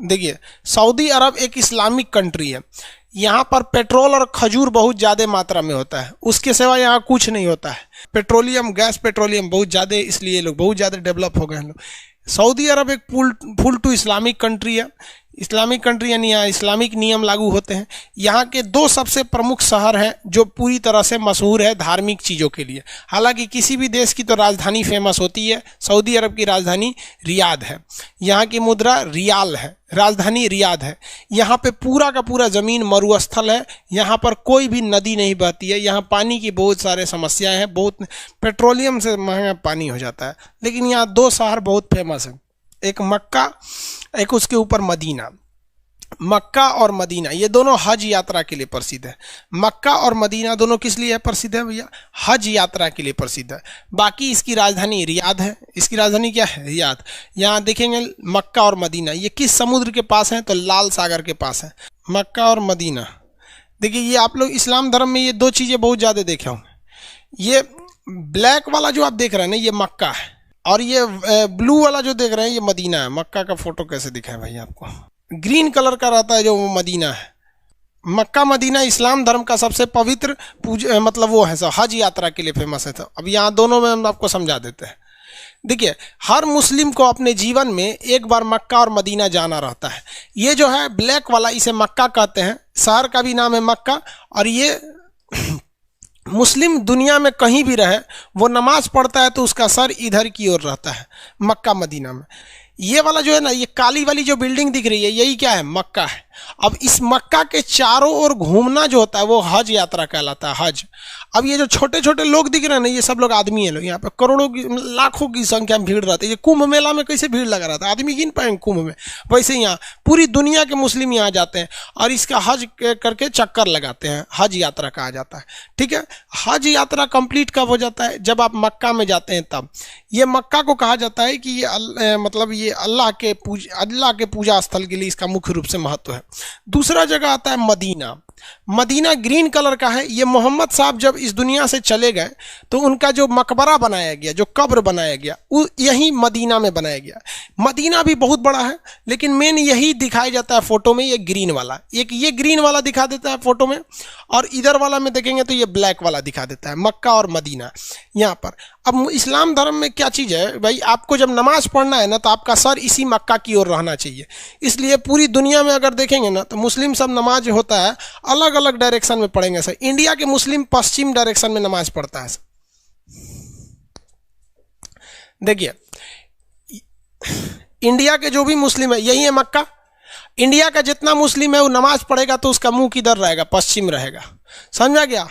देखिए, सऊदी अरब एक Islamic country है। यहाँ पर पेट्रोल और खजूर बहुत ज़्यादा मात्रा में होता है, उसके सिवा यहाँ कुछ नहीं होता है। पेट्रोलियम, गैस पेट्रोलियम बहुत ज़्यादा, इसलिए लोग बहुत ज़्यादा डेवलप हो गए हैं लोग। सऊदी अरब एक फुल टू इस्लामिक कंट्री है। इस्लामिक कंट्री यानी यहाँ इस्लामिक नियम लागू होते हैं। यहाँ के दो सबसे प्रमुख शहर हैं जो पूरी तरह से मशहूर है धार्मिक चीज़ों के लिए। हालांकि किसी भी देश की तो राजधानी फेमस होती है, सऊदी अरब की राजधानी रियाद है। यहाँ की मुद्रा रियाल है, राजधानी रियाद है। यहाँ पे पूरा का पूरा ज़मीन मरुस्थल है, यहाँ पर कोई भी नदी नहीं बहती है। यहाँ पानी की बहुत सारे समस्याएं हैं, बहुत पेट्रोलियम से महंगा पानी हो जाता है। लेकिन यहाँ दो शहर बहुत फेमस हैं, एक मक्का, एक उसके ऊपर मदीना। मक्का और मदीना ये दोनों हज यात्रा के लिए प्रसिद्ध है। मक्का और मदीना दोनों किस लिए प्रसिद्ध है भैया? हज यात्रा के लिए प्रसिद्ध है। बाकी इसकी राजधानी रियाद है। इसकी राजधानी क्या है? रियाद। यहाँ देखेंगे मक्का और मदीना ये किस समुद्र के पास है? तो लाल सागर के पास है, मक्का और मदीना। देखिए, ये आप लोग इस्लाम धर्म में ये दो चीज़ें बहुत ज़्यादा देखे होंगे। ये ब्लैक वाला जो आप देख रहे हैं ना, ये मक्का है, और ये ब्लू वाला जो देख रहे हैं ये मदीना है। मक्का का फोटो कैसे दिखा है भाई आपको? ग्रीन कलर का रहता है जो वो मदीना है। मक्का मदीना इस्लाम धर्म का सबसे पवित्र मतलब वो है, सब हज यात्रा के लिए फेमस है। तो अब यहाँ दोनों में हम आपको समझा देते हैं। देखिए, हर मुस्लिम को अपने जीवन में एक बार मक्का और मदीना जाना रहता है। ये जो है ब्लैक वाला, इसे मक्का कहते हैं, शहर का भी नाम है मक्का। और ये मुस्लिम दुनिया में कहीं भी रहे, वो नमाज पढ़ता है तो उसका सर इधर की ओर रहता है मक्का मदीना में। ये वाला जो है ना, ये काली वाली जो बिल्डिंग दिख रही है, यही क्या है? मक्का है। अब इस मक्का के चारों ओर घूमना जो होता है वो हज यात्रा कहलाता है, हज। अब ये जो छोटे छोटे लोग दिख रहे हैं ना, ये सब लोग आदमी हैं। लोग यहाँ पे करोड़ों की, लाखों की संख्या में भीड़ रहती है। ये कुंभ मेला में कैसे भीड़ लगा रहता है, आदमी गिन पाएंगे कुंभ में, वैसे यहाँ पूरी दुनिया के मुस्लिम यहाँ जाते हैं और इसका हज करके चक्कर लगाते हैं। हज यात्रा कहा जाता है, ठीक है। हज यात्रा कंप्लीट कब हो जाता है? जब आप मक्का में जाते हैं तब। ये मक्का को कहा जाता है कि ये मतलब ये अल्लाह के पूजा स्थल के लिए इसका मुख्य रूप से महत्व है। दूसरा जगह आता है मदीना। मदीना ग्रीन कलर का है। ये मोहम्मद साहब जब इस दुनिया से चले गए तो उनका जो मकबरा बनाया गया, जो कब्र बनाया गया, वो यही मदीना में बनाया गया। मदीना भी बहुत बड़ा है, लेकिन मेन यही दिखाया जाता है फोटो में, ये ग्रीन वाला। एक ये ग्रीन वाला दिखा देता है फोटो में, और इधर वाला में देखेंगे तो ये ब्लैक वाला दिखा देता है, मक्का और मदीना यहाँ पर। अब इस्लाम धर्म में क्या चीज़ है भाई, आपको जब नमाज पढ़ना है ना तो आपका सर इसी मक्का की ओर रहना चाहिए। इसलिए पूरी दुनिया में अगर देखेंगे ना तो मुस्लिम सब नमाज होता है अलग अलग डायरेक्शन में पढ़ेंगे सर। इंडिया के मुस्लिम पश्चिम डायरेक्शन में नमाज पढ़ता है सर। देखिए, इंडिया के जो भी मुस्लिम है, यही है मक्का। इंडिया का जितना मुस्लिम है वो नमाज पढ़ेगा तो उसका मुंह किधर रहेगा? पश्चिम रहेगा। समझा गया?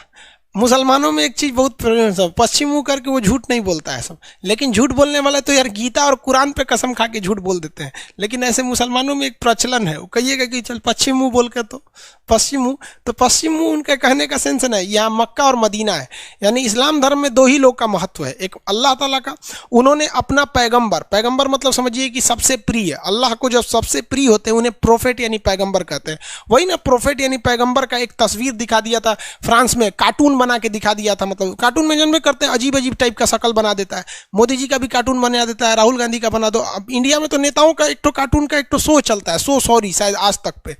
मुसलमानों में एक चीज़ बहुत सब पश्चिम मुँह करके वो झूठ नहीं बोलता है सब, लेकिन झूठ बोलने वाले तो यार गीता और कुरान पे कसम खा के झूठ बोल देते हैं। लेकिन ऐसे मुसलमानों में एक प्रचलन है, वो कहिएगा कि चल पश्चिम मुँह बोल के तो पश्चिम मुँह, तो पश्चिम मुँह उनके कहने का सेंस है। यहाँ मक्का और मदीना है, यानी इस्लाम धर्म में दो ही लोग का महत्व है। एक अल्लाह ताला का, उन्होंने अपना पैगम्बर मतलब समझिए कि सबसे प्रिय, अल्लाह को जब सबसे प्रिय होते हैं उन्हें प्रोफेट यानी पैगम्बर कहते हैं। वही ना, प्रोफेट यानी पैगम्बर का एक तस्वीर दिखा दिया था फ्रांस में, कार्टून बना के दिखा दिया था। मतलब कार्टून में जन्म करते हैं, अजीब अजीब टाइप का शक्ल बना देता है। मोदी जी का भी कार्टून बना देता है, राहुल गांधी का बना दो। अब इंडिया में तो नेताओं का एक तो कार्टून का एक तो शो चलता है, सॉरी शायद आज तक पे,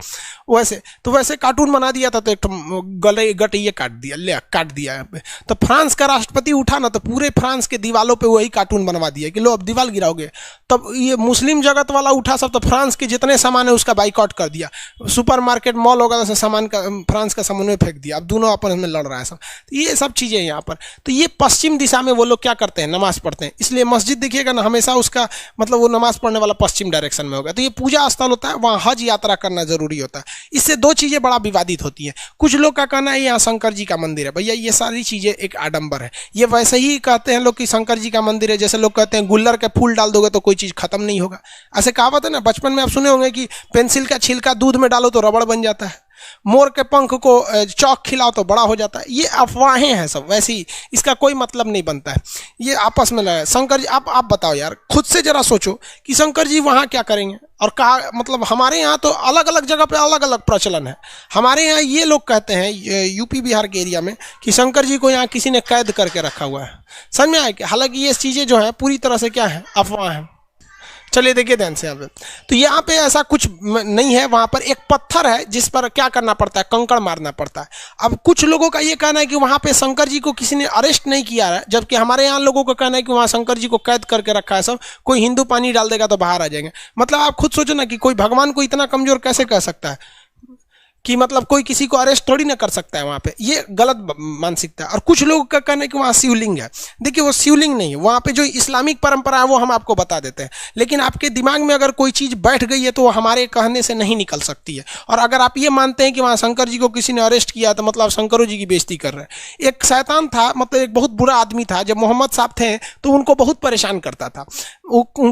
वैसे कार्टून बना दिया था तो एक तो गले गटैया काट दिया है। तो फ्रांस का राष्ट्रपति उठा ना तो पूरे फ्रांस के दीवालों पे वही कार्टून बनवा दिया कि लो अब दीवार गिराओगे। तब ये मुस्लिम जगत वाला उठा सब, तो फ्रांस के जितने सामान है उसका बाइकआउट कर दिया। सुपरमार्केट मॉल वगैरह से सामान का फ्रांस का सामान में फेंक दिया। अब दोनों आपस में लड़ रहा है सब। तो ये सब चीज़ें यहाँ पर, तो ये पश्चिम दिशा में वो लोग क्या करते हैं? नमाज पढ़ते हैं। इसलिए मस्जिद देखिएगा ना, हमेशा उसका मतलब वो नमाज पढ़ने वाला पश्चिम डायरेक्शन में होगा। तो ये पूजा स्थल होता है, वहाँ हज यात्रा करना जरूरी होता है। इससे दो चीज़ें बड़ा विवादित होती हैं। कुछ लोग का कहना है यहाँ शंकर जी का मंदिर है। भैया ये सारी चीज़ें एक आडंबर है। ये वैसे ही कहते हैं लोग कि शंकर जी का मंदिर है, जैसे लोग कहते हैं गुल्लर के फूल डाल दोगे तो कोई चीज़ खत्म नहीं होगा। ऐसे कहावत है ना, बचपन में आप सुने होंगे कि पेंसिल का छिलका दूध में डालो तो रबड़ बन जाता है, मोर के पंख को चौक खिलाओ तो बड़ा हो जाता है। ये अफवाहें हैं सब, वैसे ही इसका कोई मतलब नहीं बनता है। ये आपस में लगा शंकर जी, आप बताओ यार, खुद से जरा सोचो कि शंकर जी वहाँ क्या करेंगे। और कहा मतलब हमारे यहाँ तो अलग अलग जगह पे अलग अलग प्रचलन है। हमारे यहाँ ये लोग कहते हैं यूपी बिहार के एरिया में कि शंकर जी को यहाँ किसी ने कैद करके रखा हुआ है। समझ में आए कि हालांकि ये चीज़ें जो है पूरी तरह से क्या है, अफवाह है। चलिए देखिए ध्यान से यहाँ पे, तो यहाँ पे ऐसा कुछ नहीं है, वहां पर एक पत्थर है जिस पर क्या करना पड़ता है, कंकड़ मारना पड़ता है। अब कुछ लोगों का ये कहना है कि वहां पे शंकर जी को किसी ने अरेस्ट नहीं किया है, जबकि हमारे यहाँ लोगों का कहना है कि वहां शंकर जी को कैद करके रखा है सब, कोई हिंदू पानी डाल देगा तो बाहर आ जाएंगे। मतलब आप खुद सोचो ना कि कोई भगवान को इतना कमजोर कैसे कह सकता है कि मतलब कोई किसी को अरेस्ट थोड़ी ना कर सकता है वहां पे, ये गलत मानसिकता है। और कुछ लोगों का कहना है कि वहां शिवलिंग है, देखिए वो शिवलिंग नहीं है, वहां पे जो इस्लामिक परंपरा है वो हम आपको बता देते हैं, लेकिन आपके दिमाग में अगर कोई चीज बैठ गई है तो वो हमारे कहने से नहीं निकल सकती है। और अगर आप ये मानते हैं कि वहां शंकर जी को किसी ने अरेस्ट किया तो मतलब शंकरों जी की बेइज्जती कर रहे हैं। एक शैतान था, मतलब एक बहुत बुरा आदमी था, जब मोहम्मद साहब थे तो उनको बहुत परेशान करता था,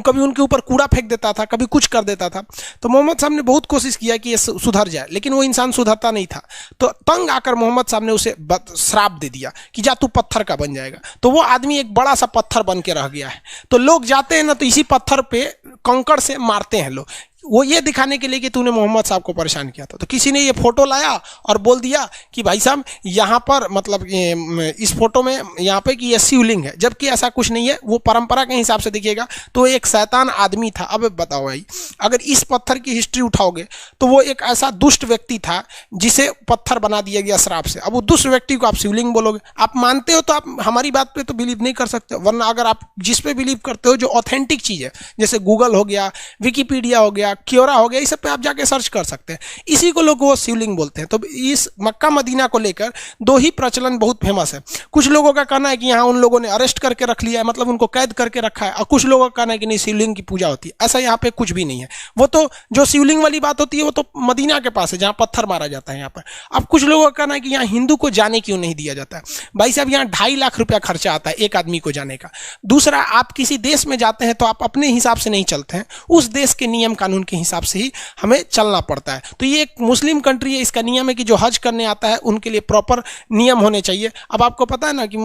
कभी उनके ऊपर कूड़ा फेंक देता था, कभी कुछ कर देता था। तो मोहम्मद साहब ने बहुत कोशिश किया कि ये सुधर जाए, लेकिन वो इंसान सुधरता नहीं था। तो तंग आकर मोहम्मद साहब ने उसे श्राप दे दिया कि जा तू पत्थर का बन जाएगा। तो वो आदमी एक बड़ा सा पत्थर बन के रह गया है। तो लोग जाते हैं ना तो इसी पत्थर पे कंकड़ से मारते हैं लोग, वो ये दिखाने के लिए कि तूने मोहम्मद साहब को परेशान किया था। तो किसी ने ये फोटो लाया और बोल दिया कि भाई साहब यहाँ पर मतलब इस फोटो में यहाँ पे कि ये शिवलिंग है, जबकि ऐसा कुछ नहीं है। वो परंपरा के हिसाब से देखिएगा तो एक शैतान आदमी था। अब बताओ भाई, अगर इस पत्थर की हिस्ट्री उठाओगे तो वो एक ऐसा दुष्ट व्यक्ति था जिसे पत्थर बना दिया गया श्राप से। अब वो दुष्ट व्यक्ति को आप शिवलिंग बोलोगे, आप मानते हो तो आप हमारी बात पे तो बिलीव नहीं कर सकते, वरना अगर आप जिस पे बिलीव करते हो जो ऑथेंटिक चीज़ है, जैसे गूगल हो गया, विकीपीडिया हो गया, क्योरा हो गया, इस सब पे आप जाके सर्च कर सकते हैं। इसी को लोग वो शिवलिंग बोलते हैं। तो इस मक्का मदीना को लेकर दो ही प्रचलन बहुत फेमस है। कुछ लोगों का कहना है कि यहाँ उन लोगों ने अरेस्ट करके रख लिया है, मतलब उनको कैद करके रखा है, और कुछ लोगों का कहना है कि नहीं शिवलिंग की पूजा होती है। ऐसा यहाँ पे कुछ भी नहीं है। वो तो जो शिवलिंग वाली बात होती है वो तो मदीना के पास है जहाँ पत्थर मारा जाता है यहाँ पर। अब कुछ लोगों का कहना है कि यहाँ हिंदू को जाने क्यों नहीं दिया जाता है। भाई साहब यहाँ 2.5 लाख रुपया खर्चा आता है एक आदमी को जाने का। दूसरा, आप किसी देश में जाते हैं तो आप अपने हिसाब से नहीं चलते हैं, उस देश के नियम कानून के हिसाब से ही हमें चलना पड़ता है। तो ये एक मुस्लिम कंट्री है, इसका नियम है कि जो हज करने आता है उनके लिए प्रॉपर नियम होने चाहिए। अब आपको पता है ना कि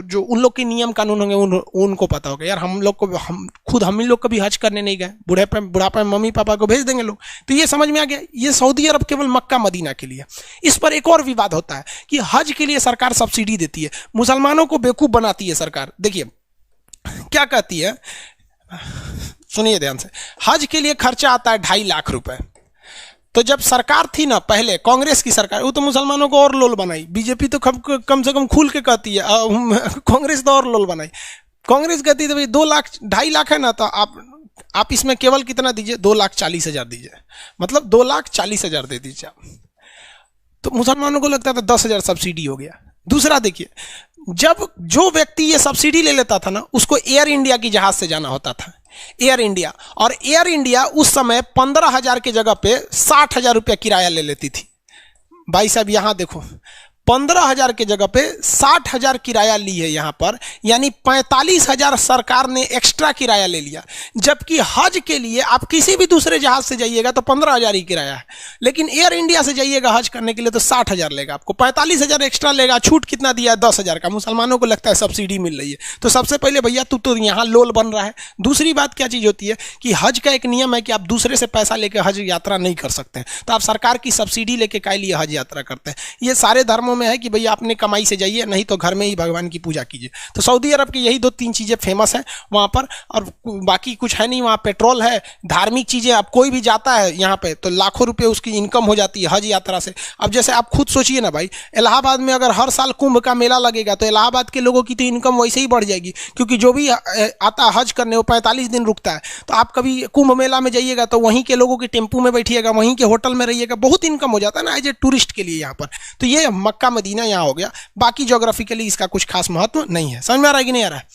जो उन लोग के नियम कानून होंगे उनको पता होगा। यार हम लोग को हम लोग कभी हज करने नहीं गए, बुढ़ापे में मम्मी पापा को भेज देंगे लोग। तो ये समझ में आ गया, ये सऊदी अरब केवल मक्का मदीना के लिए। इस पर एक और विवाद होता है कि हज के लिए सरकार सब्सिडी देती है, मुसलमानों को बेवकूफ बनाती है सरकार। देखिए क्या कहती है, सुनिए ध्यान से। हज के लिए खर्चा आता है 2.5 लाख रुपए। तो जब सरकार थी ना पहले कांग्रेस की सरकार, वो तो मुसलमानों को और लोल बनाई। बीजेपी तो कम से कम खुल के कहती है, कांग्रेस तो और लोल बनाई। कांग्रेस कहती है भाई 2.5 लाख है ना, तो आप इसमें केवल कितना दीजिए, 2,40,000 दीजिए, मतलब 2,40,000 दे दीजिए आप। तो मुसलमानों को लगता था 10,000 सब्सिडी हो गया। दूसरा देखिए, जब जो व्यक्ति ये सब्सिडी ले लेता था ना, उसको एयर इंडिया की जहाज से जाना होता था, एयर इंडिया। और एयर इंडिया उस समय 15,000 की जगह पे 60,000 रुपया किराया ले लेती थी। भाई साहब यहाँ देखो, 15,000 की जगह पे 60,000 किराया ली है यहाँ पर, यानी 45,000 सरकार ने एक्स्ट्रा किराया ले लिया। जबकि हज के लिए आप किसी भी दूसरे जहाज से जाइएगा तो 15,000 ही किराया है, लेकिन एयर इंडिया से जाइएगा हज करने के लिए तो 60,000 लेगा, आपको 45,000 एक्स्ट्रा लेगा। छूट कितना दिया है, 10,000 का। मुसलमानों को लगता है सब्सिडी मिल रही है। तो सबसे पहले भैया तू तो यहाँ लोल बन रहा है। दूसरी बात क्या चीज़ होती है कि हज का एक नियम है कि आप दूसरे से पैसा लेकर हज यात्रा नहीं कर सकते हैं। तो आप सरकार की सब्सिडी लेके काय लिए हज यात्रा करते हैं। ये सारे धर्मों में है कि भैया अपने कमाई से जाइए, नहीं तो घर में ही भगवान की पूजा कीजिए। तो सऊदी अरब की यही 2-3 चीज़ें फेमस हैं वहाँ पर, और बाकी कुछ है नहीं। वहाँ पेट्रोल है, धार्मिक चीज़ें। अब कोई भी जाता है यहाँ पे तो लाखों रुपए उसकी इनकम हो जाती है हज यात्रा से। अब जैसे आप खुद सोचिए ना भाई, इलाहाबाद में अगर हर साल कुंभ का मेला लगेगा तो इलाहाबाद के लोगों की तो इनकम वैसे ही बढ़ जाएगी, क्योंकि जो भी आता है हज करने वो 45 दिन रुकता है। तो आप कभी कुंभ मेला में जाइएगा तो वहीं के लोगों के टेम्पू में बैठिएगा, वहीं के होटल में रहिएगा, बहुत इनकम हो जाता है ना एज ए टूरिस्ट के लिए यहाँ पर। तो ये मक्का मदीना यहाँ हो गया। बाकी ज्योग्राफिकली इसका कुछ खास महत्व नहीं है। समझ में आ रहा है कि नहीं आ रहा है?